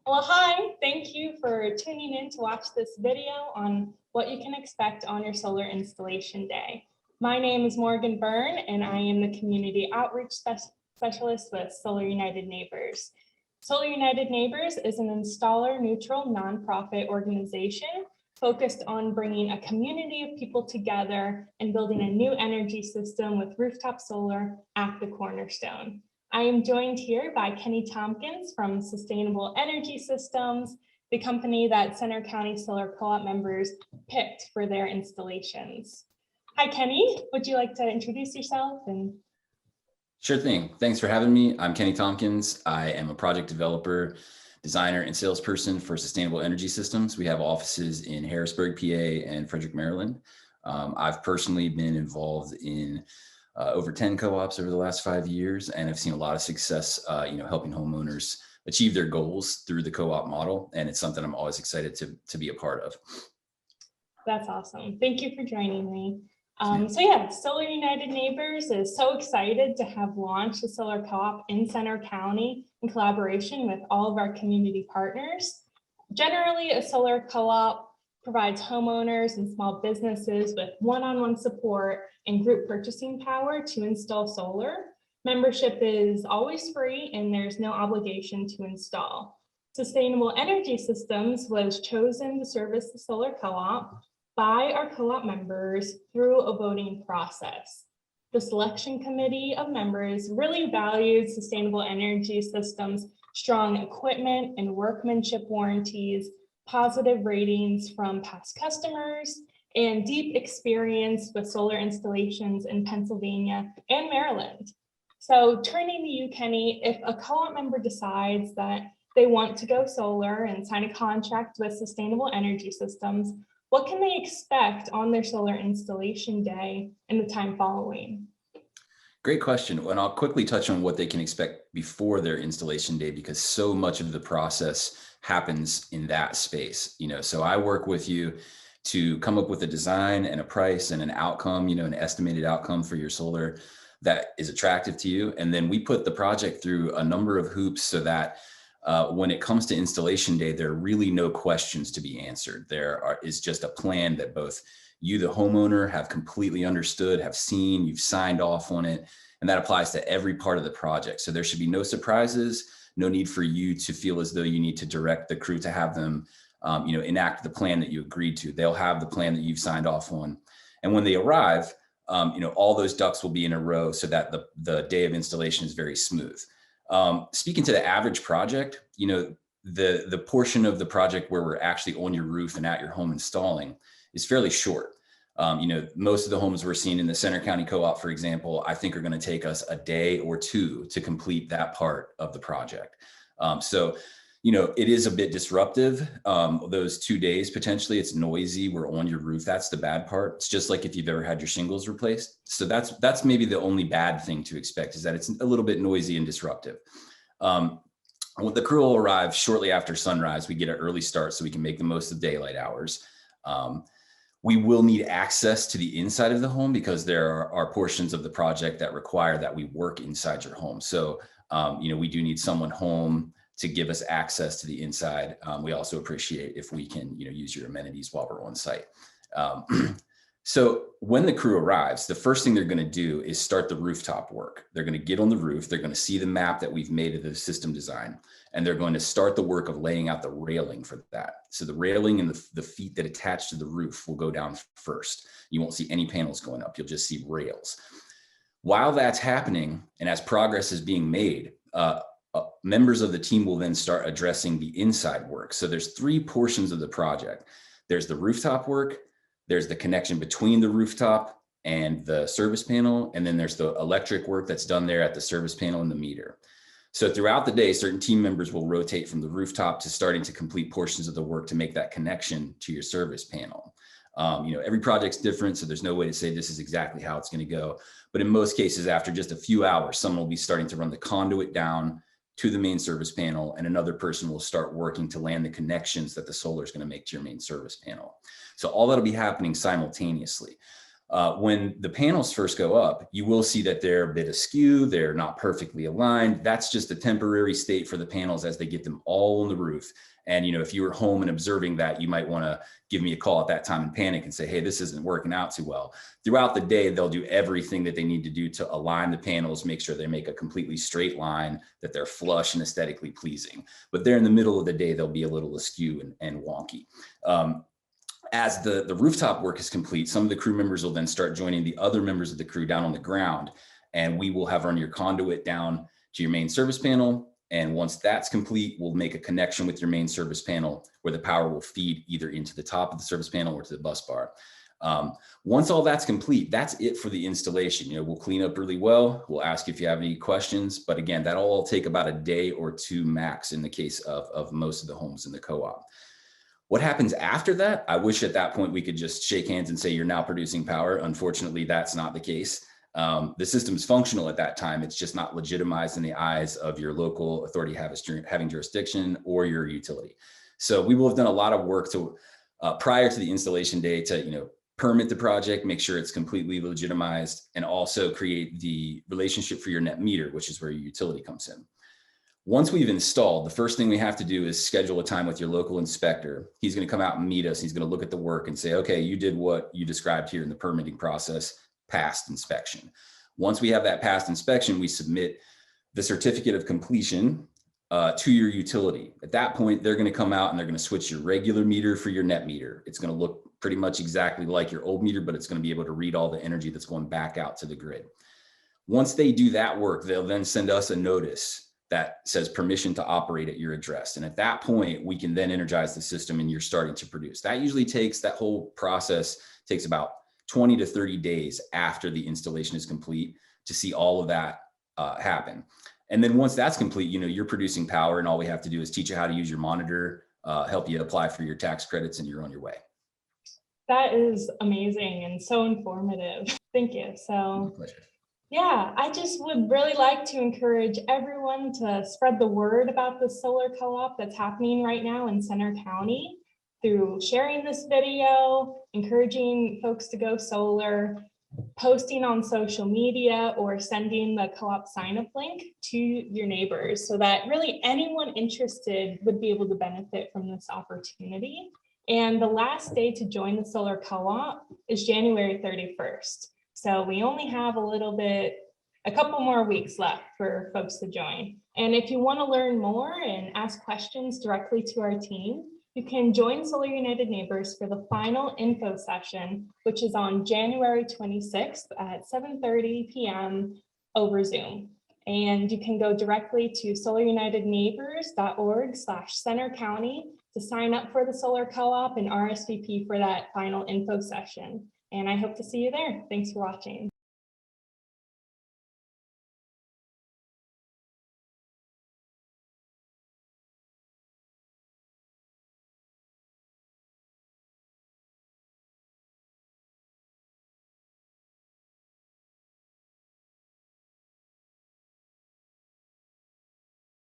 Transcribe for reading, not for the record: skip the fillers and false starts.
Well, hi, thank you for tuning in to watch this video on what you can expect on your solar installation day. My name is Morgan Byrne, and I am the Community Outreach Specialist with Solar United Neighbors. Solar United Neighbors is an installer-neutral nonprofit organization focused on bringing a community of people together and building a new energy system with rooftop solar at the cornerstone. I am joined here by Kenny Tompkins from Sustainable Energy Systems, the company that Center County Solar Co-op members picked for their installations. Hi, Kenny. Would you like to introduce yourself? Sure thing. Thanks for having me. I'm Kenny Tompkins. I am a project developer, designer, and salesperson for Sustainable Energy Systems. We have offices in Harrisburg, PA, and Frederick, Maryland. I've personally been involved in over 10 co-ops over the last 5 years, and I've seen a lot of success, helping homeowners achieve their goals through the co-op model. And it's something I'm always excited to be a part of. That's awesome. Thank you for joining me. Solar United Neighbors is so excited to have launched the solar co-op in Center County in collaboration with all of our community partners. Generally, a solar co-op provides homeowners and small businesses with one-on-one support and group purchasing power to install solar. Membership is always free and there's no obligation to install. Sustainable Energy Systems was chosen to service the solar co-op by our co-op members through a voting process. The selection committee of members really valued Sustainable Energy Systems' strong equipment and workmanship warranties, positive ratings from past customers, and deep experience with solar installations in Pennsylvania and Maryland. So turning to you, Kenny, if a co-op member decides that they want to go solar and sign a contract with Sustainable Energy Systems, what can they expect on their solar installation day and the time following? Great question. And I'll quickly touch on what they can expect before their installation day, because so much of the process happens in that space. So I work with you to come up with a design and a price and an outcome, an estimated outcome for your solar that is attractive to you. And then we put the project through a number of hoops so that when it comes to installation day, there are really no questions to be answered. Is just a plan that both you, the homeowner, have completely understood, have seen, you've signed off on it, and that applies to every part of the project. So there should be no surprises, no need for you to feel as though you need to direct the crew to have them, enact the plan that you agreed to. They'll have the plan that you've signed off on. And when they arrive, all those ducks will be in a row so that the day of installation is very smooth. Speaking to the average project, the portion of the project where we're actually on your roof and at your home installing is fairly short. Most of the homes we're seeing in the Center County Co-op, for example, I think are going to take us a day or two to complete that part of the project. It is a bit disruptive. Those 2 days, potentially, it's noisy. We're on your roof. That's the bad part. It's just like if you've ever had your shingles replaced. So that's maybe the only bad thing to expect, is that it's a little bit noisy and disruptive. When the crew will arrive shortly after sunrise, we get an early start so we can make the most of daylight hours. We will need access to the inside of the home because there are portions of the project that require that we work inside your home. So, we do need someone home to give us access to the inside. We also appreciate if we can, use your amenities while we're on site. So when the crew arrives, the first thing they're going to do is start the rooftop work. They're going to get on the roof. They're going to see the map that we've made of the system design, and they're going to start the work of laying out the railing for that. So the railing and the feet that attach to the roof will go down first. You won't see any panels going up. You'll just see rails. While that's happening, and as progress is being made, members of the team will then start addressing the inside work. So there's 3 portions of the project. There's the rooftop work, there's the connection between the rooftop and the service panel, and then there's the electric work that's done there at the service panel and the meter. So throughout the day, certain team members will rotate from the rooftop to starting to complete portions of the work to make that connection to your service panel. Every project's different, so there's no way to say this is exactly how it's going to go. But in most cases, after just a few hours, someone will be starting to run the conduit down to the main service panel, and another person will start working to land the connections that the solar is going to make to your main service panel. So all that'll be happening simultaneously. When the panels first go up, you will see that they're a bit askew, they're not perfectly aligned. That's just a temporary state for the panels as they get them all on the roof. And if you were home and observing that, you might want to give me a call at that time and panic and say, hey, this isn't working out too well. Throughout the day, they'll do everything that they need to do to align the panels, make sure they make a completely straight line, that they're flush and aesthetically pleasing. But there in the middle of the day, they'll be a little askew and wonky. As the rooftop work is complete, some of the crew members will then start joining the other members of the crew down on the ground, and we will have run your conduit down to your main service panel. And once that's complete, we'll make a connection with your main service panel where the power will feed either into the top of the service panel or to the bus bar. Once all that's complete, that's it for the installation. We'll clean up really well. We'll ask if you have any questions, but again, that'll all take about a day or two max in the case of most of the homes in the co-op. What happens after that? I wish at that point we could just shake hands and say you're now producing power. Unfortunately, that's not the case. The system is functional at that time. It's just not legitimized in the eyes of your local authority having jurisdiction or your utility. So we will have done a lot of work to prior to the installation day to permit the project, make sure it's completely legitimized, and also create the relationship for your net meter, which is where your utility comes in. Once we've installed, the first thing we have to do is schedule a time with your local inspector. He's going to come out and meet us. He's going to look at the work and say, okay, you did what you described here in the permitting process, passed inspection. Once we have that passed inspection, we submit the certificate of completion to your utility. At that point, they're going to come out and they're going to switch your regular meter for your net meter. It's going to look pretty much exactly like your old meter, but it's going to be able to read all the energy that's going back out to the grid. Once they do that work, they'll then send us a notice that says permission to operate at your address. And at that point, we can then energize the system and you're starting to produce. That usually that whole process takes about 20 to 30 days after the installation is complete to see all of that happen. And then once that's complete, you're producing power, and all we have to do is teach you how to use your monitor, help you apply for your tax credits, and you're on your way. That is amazing and so informative. Thank you. So. My pleasure. Yeah, I just would really like to encourage everyone to spread the word about the solar co-op that's happening right now in Center County through sharing this video, encouraging folks to go solar, posting on social media, or sending the co-op sign-up link to your neighbors so that really anyone interested would be able to benefit from this opportunity. And the last day to join the solar co-op is January 31st. So we only have a couple more weeks left for folks to join. And if you want to learn more and ask questions directly to our team, you can join Solar United Neighbors for the final info session, which is on January 26th at 7:30 p.m. over Zoom. And you can go directly to solarunitedneighbors.org/Center County to sign up for the solar co-op and RSVP for that final info session. And I hope to see you there. Thanks for watching.